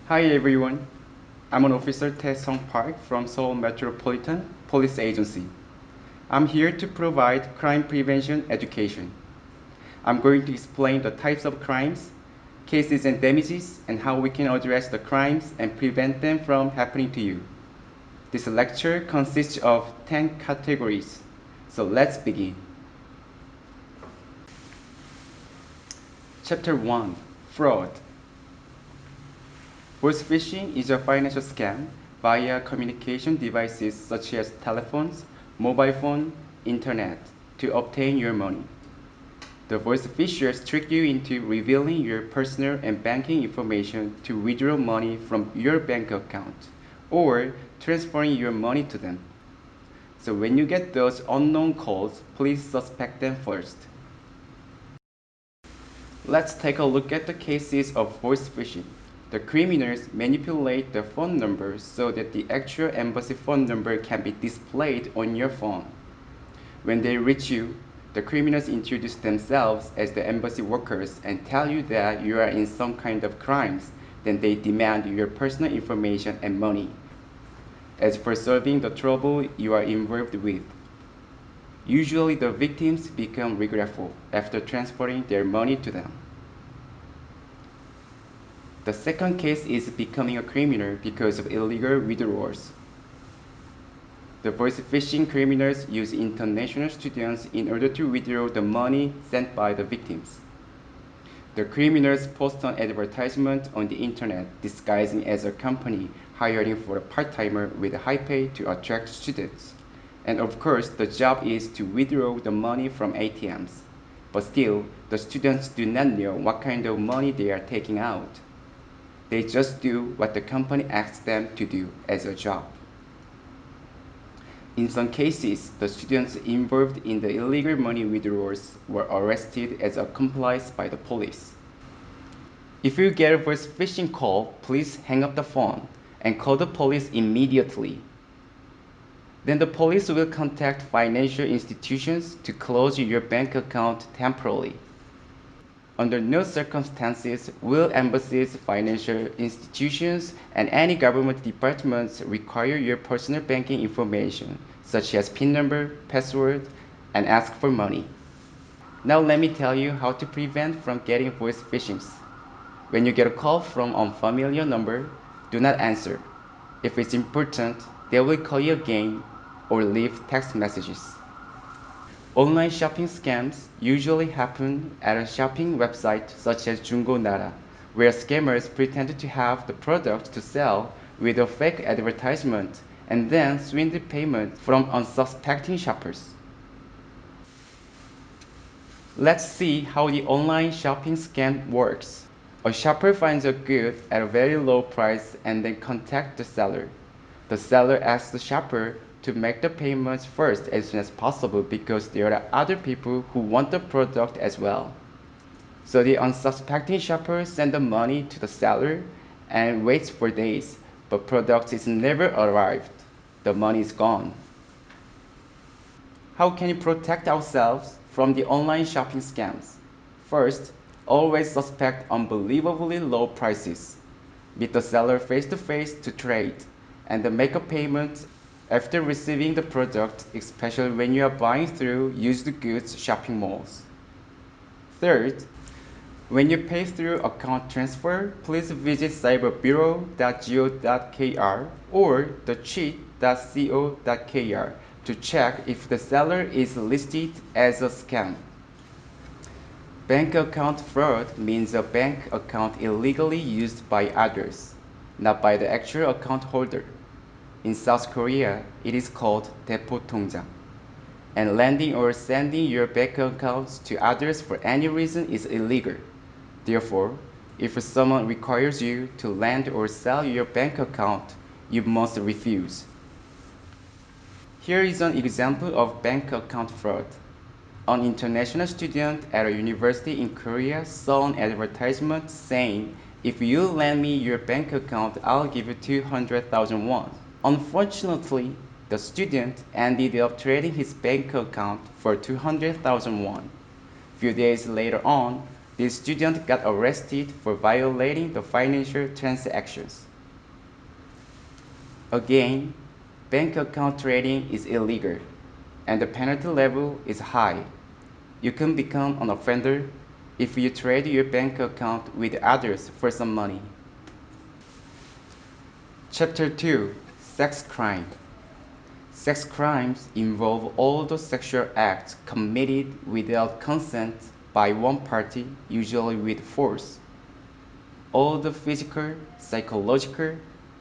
Hi everyone, I'm an officer Tae Sung Park from Seoul Metropolitan Police Agency. I'm here to provide crime prevention education. I'm going to explain the types of crimes, cases and damages, and how we can address the crimes and prevent them from happening to you. This lecture consists of 10 categories, so let's begin. Chapter 1, Fraud. Voice phishing is a financial scam via communication devices such as telephones, mobile phone, internet to obtain your money. The voice phishers trick you into revealing your personal and banking information to withdraw money from your bank account or transferring your money to them. So when you get those unknown calls, please suspect them first. Let's take a look at the cases of voice phishing. The criminals manipulate the phone number so that the actual embassy phone number can be displayed on your phone. When they reach you, the criminals introduce themselves as the embassy workers and tell you that you are in some kind of crimes. Then they demand your personal information and money, as for solving the trouble you are involved with. Usually the victims become regretful after transferring their money to them. The second case is becoming a criminal because of illegal withdrawals. The voice phishing criminals use international students in order to withdraw the money sent by the victims. The criminals post an advertisement on the internet disguising as a company hiring for a part-timer with high pay to attract students. And of course, the job is to withdraw the money from ATMs. But still, the students do not know what kind of money they are taking out. They just do what the company asks them to do as a job. In some cases, the students involved in the illegal money withdrawals were arrested as accomplices by the police. If you get a voice phishing call, please hang up the phone and call the police immediately. Then the police will contact financial institutions to close your bank account temporarily. Under no circumstances will embassies, financial institutions, and any government departments require your personal banking information, such as PIN number, password, and ask for money. Now let me tell you how to prevent from getting voice phishings. When you get a call from an unfamiliar number, do not answer. If it's important, they will call you again or leave text messages. Online shopping scams usually happen at a shopping website such as 중고나라, where scammers pretend to have the product to sell with a fake advertisement and then swindle payment from unsuspecting shoppers. Let's see how the online shopping scam works. A shopper finds a good at a very low price and then contacts the seller. The seller asks the shopper to make the payments first as soon as possible because there are other people who want the product as well. So the unsuspecting shopper sends the money to the seller and waits for days, but product is never arrived. The money is gone. How can we protect ourselves from the online shopping scams? First, always suspect unbelievably low prices. Meet the seller face to face to trade and then make a payment after receiving the product, especially when you are buying through used goods shopping malls. Third, when you pay through account transfer, please visit cyberbureau.go.kr or thecheat.co.kr to check if the seller is listed as a scam. Bank account fraud means a bank account illegally used by others, not by the actual account holder. In South Korea, it is called 대포통장. And lending or sending your bank accounts to others for any reason is illegal. Therefore, if someone requires you to lend or sell your bank account, you must refuse. Here is an example of bank account fraud. An international student at a university in Korea saw an advertisement saying, "If you lend me your bank account, I'll give you 200,000 won." Unfortunately, the student ended up trading his bank account for 200,000 won. Few days later on, The student got arrested for violating the financial transactions. Again, bank account trading is illegal, and the penalty level is high. You can become an offender if you trade your bank account with others for some money. Chapter 2. Sex Crime. Sex crimes involve all the sexual acts committed without consent by one party, usually with force. All the physical, psychological,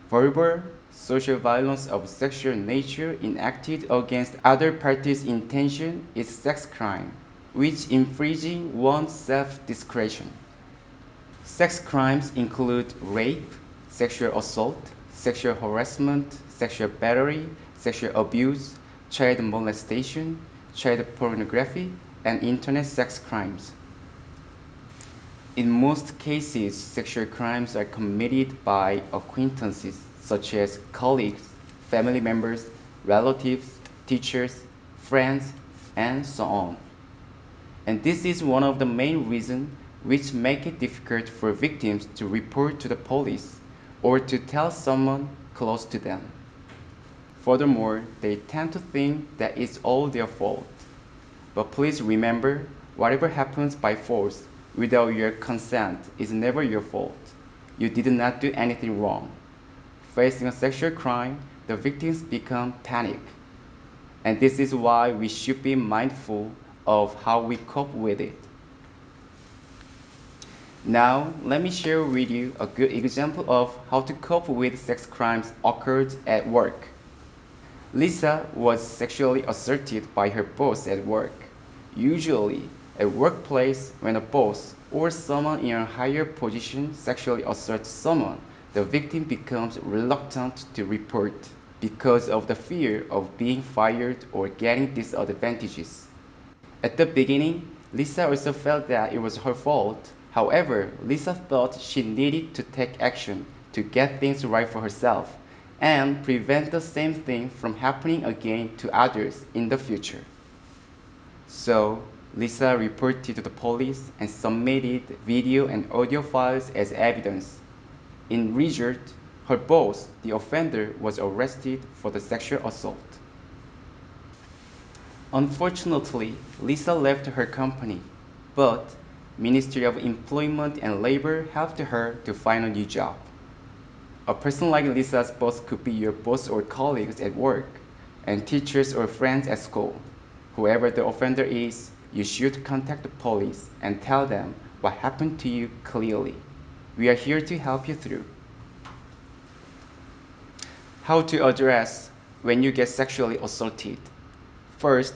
verbal, social violence of sexual nature enacted against other party's intention is sex crime, which infringing one's self-discretion. Sex crimes include rape, sexual assault, sexual harassment, sexual battery, sexual abuse, child molestation, child pornography, and internet sex crimes. In most cases, sexual crimes are committed by acquaintances such as colleagues, family members, relatives, teachers, friends, and so on. And this is one of the main reasons which make it difficult for victims to report to the police or to tell someone close to them. Furthermore, they tend to think that it's all their fault. But please remember, whatever happens by force without your consent is never your fault. You did not do anything wrong. Facing a sexual crime, the victims become panic. And this is why we should be mindful of how we cope with it. Now, let me share with you a good example of how to cope with sex crimes occurred at work. Lisa was sexually assaulted by her boss at work. Usually, at workplace, when a boss or someone in a higher position sexually assaults someone, the victim becomes reluctant to report because of the fear of being fired or getting disadvantages. At the beginning, Lisa also felt that it was her fault. However, Lisa thought she needed to take action to get things right for herself and prevent the same thing from happening again to others in the future. So, Lisa reported to the police and submitted video and audio files as evidence. In result, her boss, the offender, was arrested for the sexual assault. Unfortunately, Lisa left her company, but Ministry of Employment and Labor helped her to find a new job. A person like Lisa's boss could be your boss or colleagues at work, and teachers or friends at school. Whoever the offender is, you should contact the police and tell them what happened to you clearly. We are here to help you through. How to address when you get sexually assaulted. First,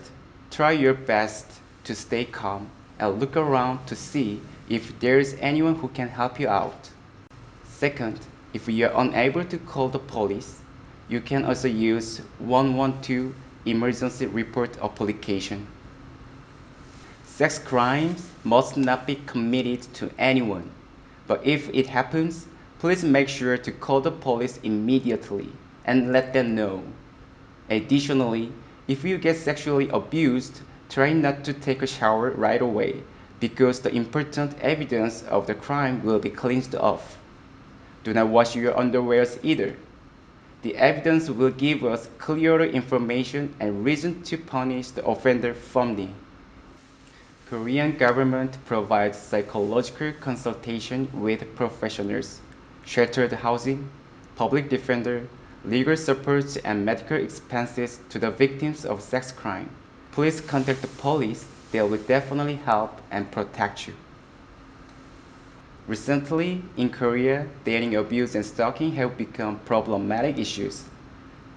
try your best to stay calm and look around to see if there is anyone who can help you out. Second, if you are unable to call the police, you can also use 112 emergency report application. Sex crimes must not be committed to anyone, but if it happens, please make sure to call the police immediately and let them know. Additionally, if you get sexually abused, try not to take a shower right away because the important evidence of the crime will be cleansed off. Do not wash your underwears either. The evidence will give us clearer information and reason to punish the offender firmly. Korean government provides psychological consultation with professionals, sheltered housing, public defender, legal support and medical expenses to the victims of sex crime. Please contact the police. They will definitely help and protect you. Recently, in Korea, dating abuse and stalking have become problematic issues.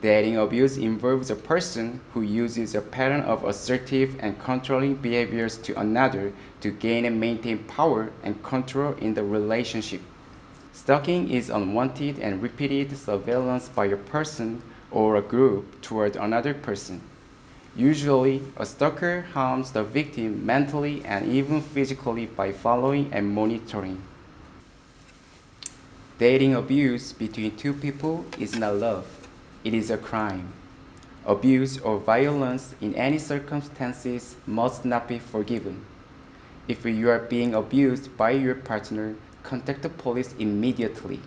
Dating abuse involves a person who uses a pattern of assertive and controlling behaviors to another to gain and maintain power and control in the relationship. Stalking is unwanted and repeated surveillance by a person or a group toward another person. Usually, a stalker harms the victim mentally and even physically by following and monitoring. Dating abuse between two people is not love. It is a crime. Abuse or violence in any circumstances must not be forgiven. If you are being abused by your partner, contact the police immediately.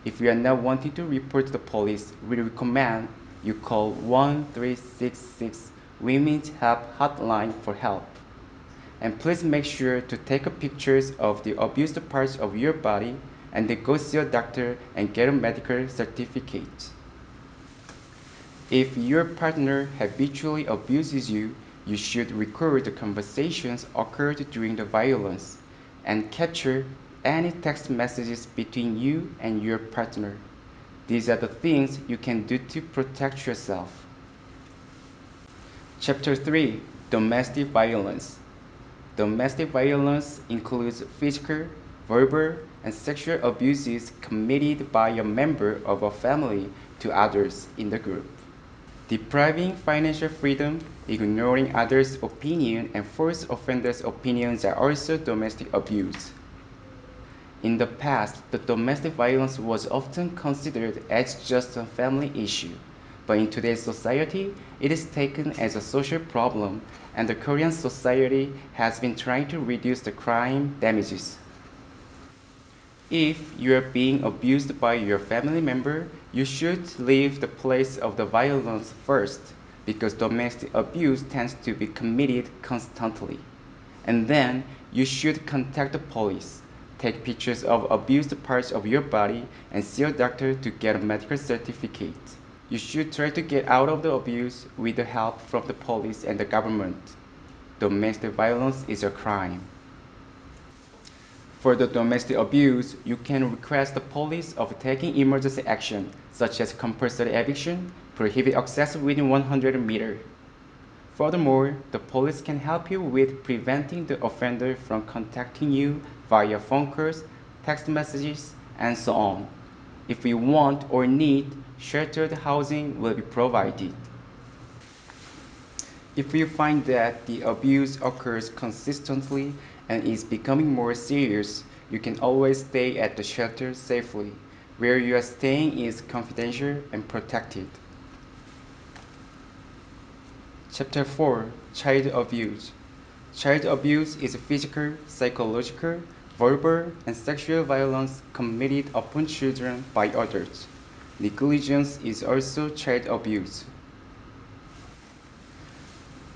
If you are not wanting to report to the police, we recommend you call 1366 Women's Help Hotline for help. And please make sure to take pictures of the abused parts of your body and then go see a doctor and get a medical certificate. If your partner habitually abuses you, you should record the conversations occurred during the violence and capture any text messages between you and your partner. These are the things you can do to protect yourself. Chapter 3: Domestic Violence. Domestic violence includes physical, verbal, and sexual abuses committed by a member of a family to others in the group. Depriving financial freedom, ignoring others' opinion, and forced offenders' opinions are also domestic abuse. In the past, the domestic violence was often considered as just a family issue, but in today's society, it is taken as a social problem, and the Korean society has been trying to reduce the crime damages. If you are being abused by your family member, you should leave the place of the violence first, because domestic abuse tends to be committed constantly. And then you should contact the police, take pictures of abused parts of your body, and see a doctor to get a medical certificate. You should try to get out of the abuse with the help from the police and the government. Domestic violence is a crime. For the domestic abuse, you can request the police of taking emergency action, such as compulsory eviction, prohibit access within 100 meters. Furthermore, the police can help you with preventing the offender from contacting you via phone calls, text messages, and so on. If you want or need, sheltered housing will be provided. If you find that the abuse occurs consistently and is becoming more serious, you can always stay at the shelter safely. Where you are staying is confidential and protected. Chapter 4: Child Abuse. Child abuse is physical, psychological, verbal, and sexual violence committed upon children by adults. Negligence is also child abuse.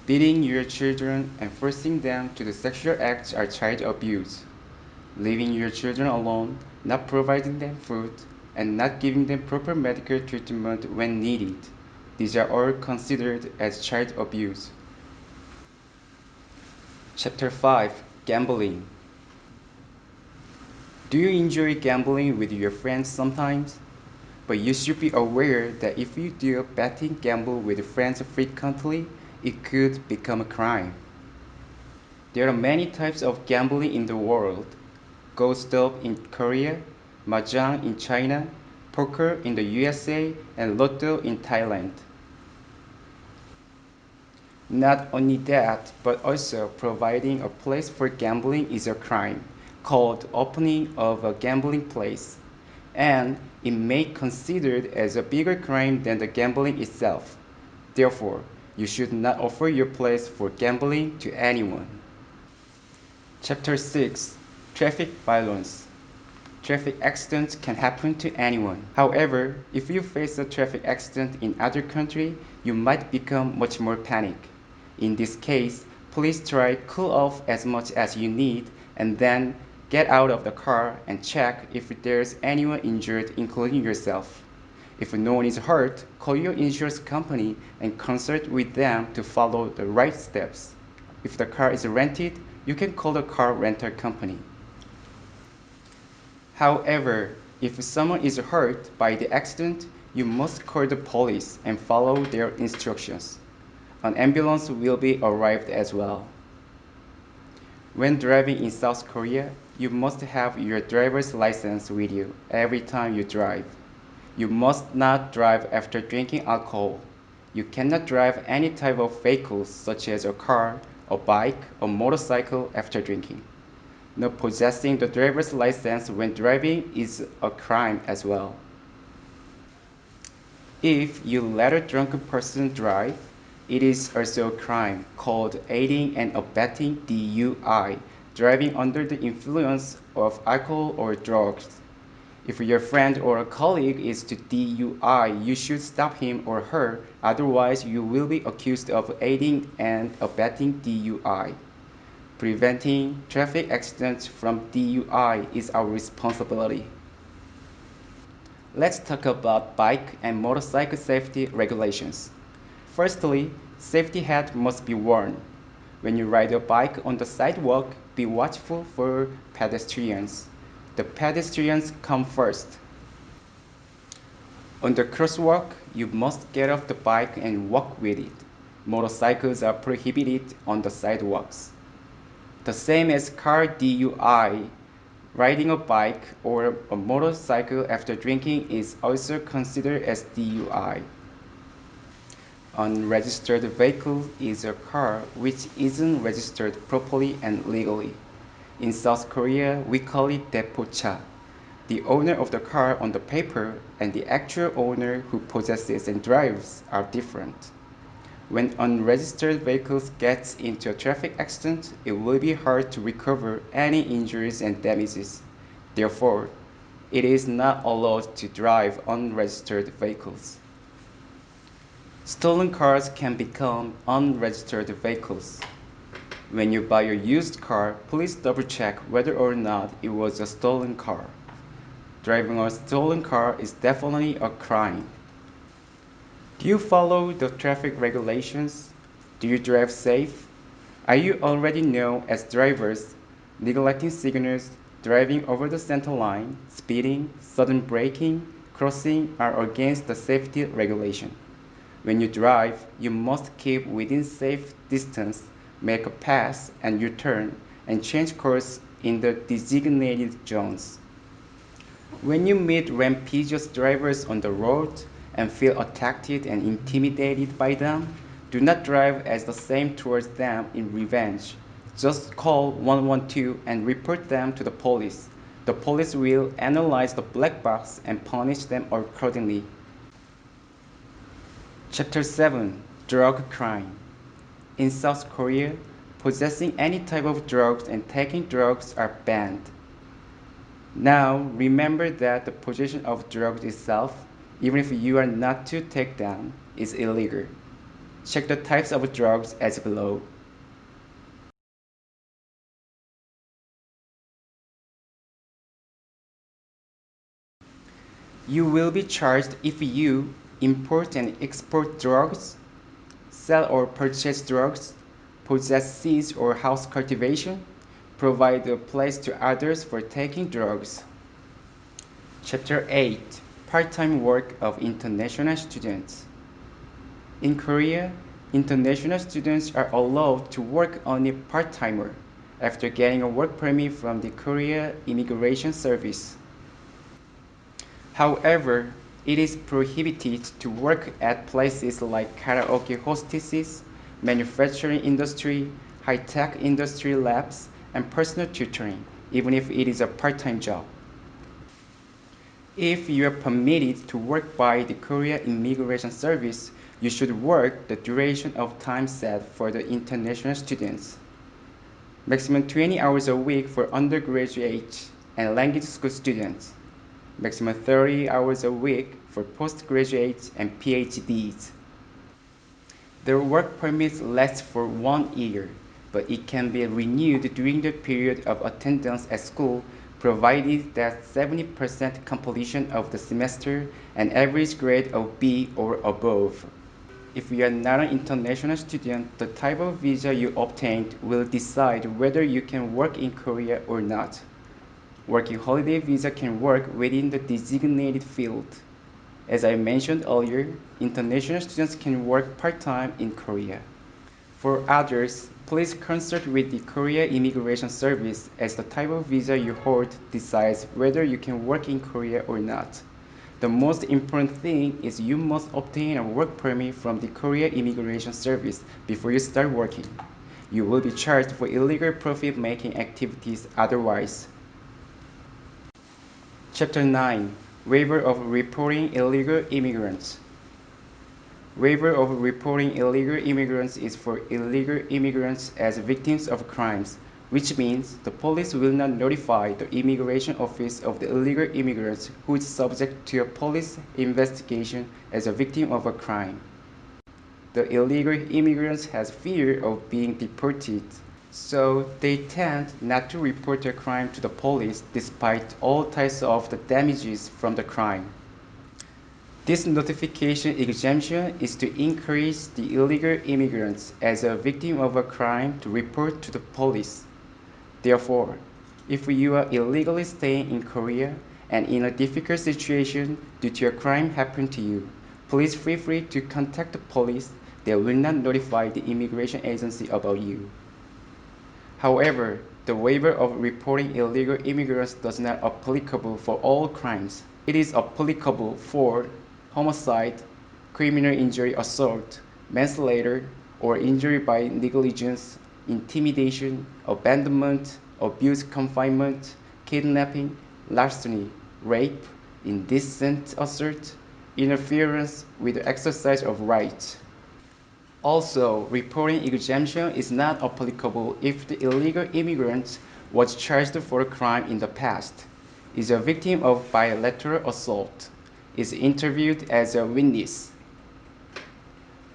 Beating your children and forcing them to do sexual acts are child abuse. Leaving your children alone, not providing them food, and not giving them proper medical treatment when needed. These are all considered as child abuse. Chapter 5: Gambling. Do you enjoy gambling with your friends sometimes? But you should be aware that if you do betting gamble with friends frequently, it could become a crime. There are many types of gambling in the world: ghost stop in Korea, mahjong in China, poker in the USA, and lotto in Thailand. Not only that, but also providing a place for gambling is a crime, called opening of a gambling place, and it may be considered as a bigger crime than the gambling itself. Therefore, you should not offer your place for gambling to anyone. Chapter 6: Traffic Violence. Traffic accidents can happen to anyone. However, if you face a traffic accident in other country, you might become much more panic. In this case, please try cool off as much as you need and then get out of the car and check if there's anyone injured, including yourself. If no one is hurt, call your insurance company and consult with them to follow the right steps. If the car is rented, you can call the car rental company. However, if someone is hurt by the accident, you must call the police and follow their instructions. An ambulance will be arrived as well. When driving in South Korea, you must have your driver's license with you every time you drive. You must not drive after drinking alcohol. You cannot drive any type of vehicles such as a car, a bike, or motorcycle after drinking. Not possessing the driver's license when driving is a crime as well. If you let a drunken person drive, It is also a crime called aiding and abetting DUI, driving under the influence of alcohol or drugs. If your friend or a colleague is to DUI, you should stop him or her, otherwise you will be accused of aiding and abetting DUI. Preventing traffic accidents from DUI is our responsibility. Let's talk about bike and motorcycle safety regulations. Firstly, safety hat must be worn. When you ride a bike on the sidewalk, be watchful for pedestrians. The pedestrians come first. On the crosswalk, you must get off the bike and walk with it. Motorcycles are prohibited on the sidewalks. The same as car DUI, riding a bike or a motorcycle after drinking is also considered as DUI. Unregistered vehicle is a car which isn't registered properly and legally. In South Korea, we call it 대포차. The owner of the car on the paper and the actual owner who possesses and drives are different. When unregistered vehicles gets into a traffic accident, it will be hard to recover any injuries and damages. Therefore, it is not allowed to drive unregistered vehicles. Stolen cars can become unregistered vehicles. When you buy a used car, please double check whether or not it was a stolen car. Driving a stolen car is definitely a crime. Do you follow the traffic regulations? Do you drive safe? Are you already known as drivers neglecting signals, driving over the center line, speeding, sudden braking, crossing are against the safety regulation? When you drive, you must keep within safe distance, make a pass and U-turn, and change course in the designated zones. When you meet rampageous drivers on the road and feel attacked and intimidated by them, do not drive as the same towards them in revenge. Just call 112 and report them to the police. The police will analyze the black box and punish them accordingly. Chapter 7. Drug Crime. In South Korea, possessing any type of drugs and taking drugs are banned. Now, remember that the possession of drugs itself, even if you are not to take them, is illegal. Check the types of drugs as below. You will be charged if you import and export drugs, sell or purchase drugs, possess seeds or house cultivation, provide a place to others for taking drugs. Chapter 8. Part-time work of international students. In Korea, international students are allowed to work only part-timer after getting a work permit from the Korea Immigration Service. However, it is prohibited to work at places like karaoke hostesses, manufacturing industry, high-tech industry labs, and personal tutoring, even if it is a part-time job. If you are permitted to work by the Korea Immigration Service, you should work the duration of time set for the international students. Maximum 20 hours a week for undergraduate and language school students. Maximum 30 hours a week for postgraduates and PhDs. Their work permits last for 1 year, but it can be renewed during the period of attendance at school, provided that 70% completion of the semester and average grade of B or above. If you are not an international student, the type of visa you obtained will decide whether you can work in Korea or not. Working holiday visa can work within the designated field. As I mentioned earlier, international students can work part-time in Korea. For others, please consult with the Korea Immigration Service as the type of visa you hold decides whether you can work in Korea or not. The most important thing is you must obtain a work permit from the Korea Immigration Service before you start working. You will be charged for illegal profit-making activities otherwise. Chapter 9. Waiver of Reporting Illegal Immigrants. Waiver of reporting illegal immigrants is for illegal immigrants as victims of crimes, which means the police will not notify the immigration office of the illegal immigrants who is subject to a police investigation as a victim of a crime. The illegal immigrants has fear of being deported, so they tend not to report their crime to the police despite all types of the damages from the crime. This notification exemption is to encourage the illegal immigrants as a victim of a crime to report to the police. Therefore, if you are illegally staying in Korea and in a difficult situation due to a crime happened to you, please feel free to contact the police. They will not notify the immigration agency about you. However, the waiver of reporting illegal immigrants does not applicable for all crimes. It is applicable for homicide, criminal injury assault, manslaughter, or injury by negligence, intimidation, abandonment, abuse confinement, kidnapping, larceny, rape, indecent assault, interference with the exercise of rights. Also, reporting exemption is not applicable if the illegal immigrant was charged for a crime in the past, is a victim of bilateral assault, is interviewed as a witness,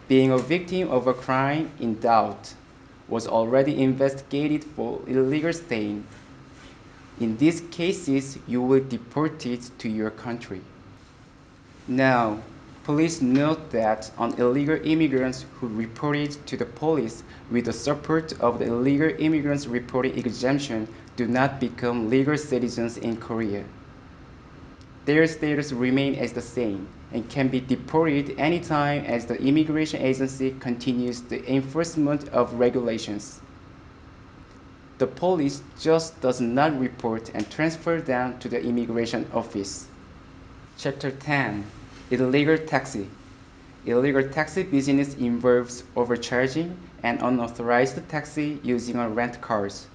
being a victim of a crime in doubt, was already investigated for illegal staying. In these cases, you will be deported to your country. Now, please note that illegal immigrants who reported to the police with the support of the illegal immigrants reporting exemption do not become legal citizens in Korea. Their status remains as the same and can be deported anytime as the immigration agency continues the enforcement of regulations. The police just does not report and transfer them to the immigration office. Chapter 10. Illegal taxi. Illegal taxi business involves overcharging and unauthorized taxi using rent cars.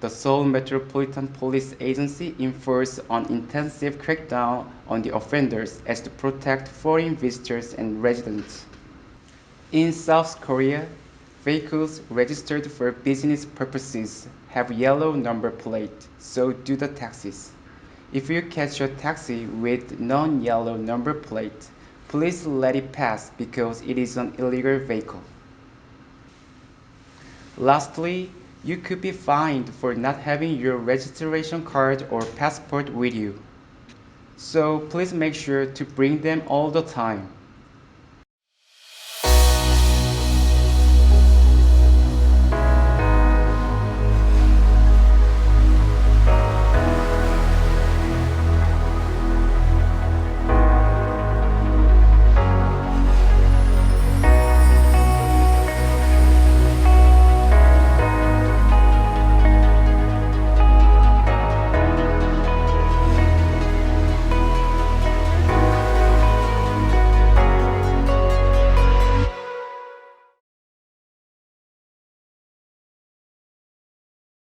The Seoul Metropolitan Police Agency enforces an intensive crackdown on the offenders as to protect foreign visitors and residents. In South Korea, vehicles registered for business purposes have yellow number plate, so do the taxis. If you catch a taxi with non-yellow number plate, please let it pass because it is an illegal vehicle. Lastly, you could be fined for not having your registration card or passport with you. So please make sure to bring them all the time.